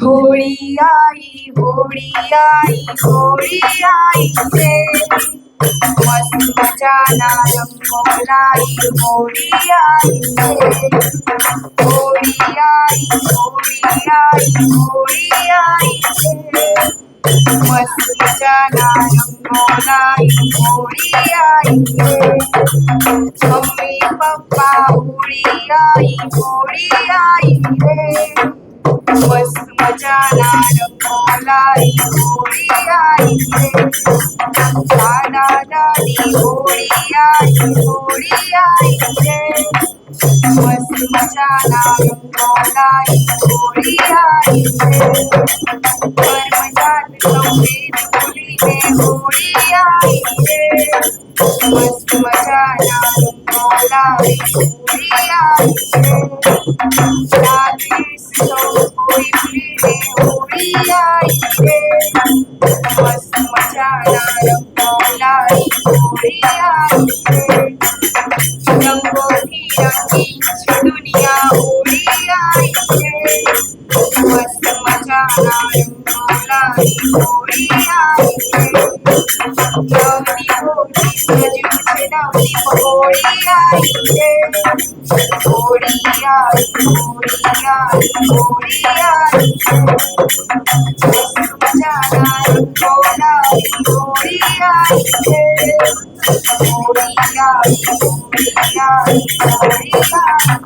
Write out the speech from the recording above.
होळी आई होळी आई होळी आई रे मस्त मजाला रंगवलाई होळी आई रे होळी आई होळी आई होळी आई रे मस्त मजाला रंगवलाई होळी आई रे mummy papa Holi आई रे मस्त मजाला रंगवलाई होळी आई रे दादा दादी होळी आई रे मस्त मजाला रंगवलाई होळी आई रे परमजात सौंदर्य मुलीने होळी आई रे मस्त मजाला रंगवलाई होळी आई रे राजेश होळी मुलीने होळी आई रे मस्त मजाला रंगवलाई होळी आई रे रंगोली रंगीन दुनिया होळी आई रे मस्त मजाला रंगवलाई होळी आई रे नवली होळी सजून नवली होळी आई रे होळी आई होळी आई होळी आई मस्त मजाला रंगवलाई होळी आई रे होळी आई होळी आई होळी आई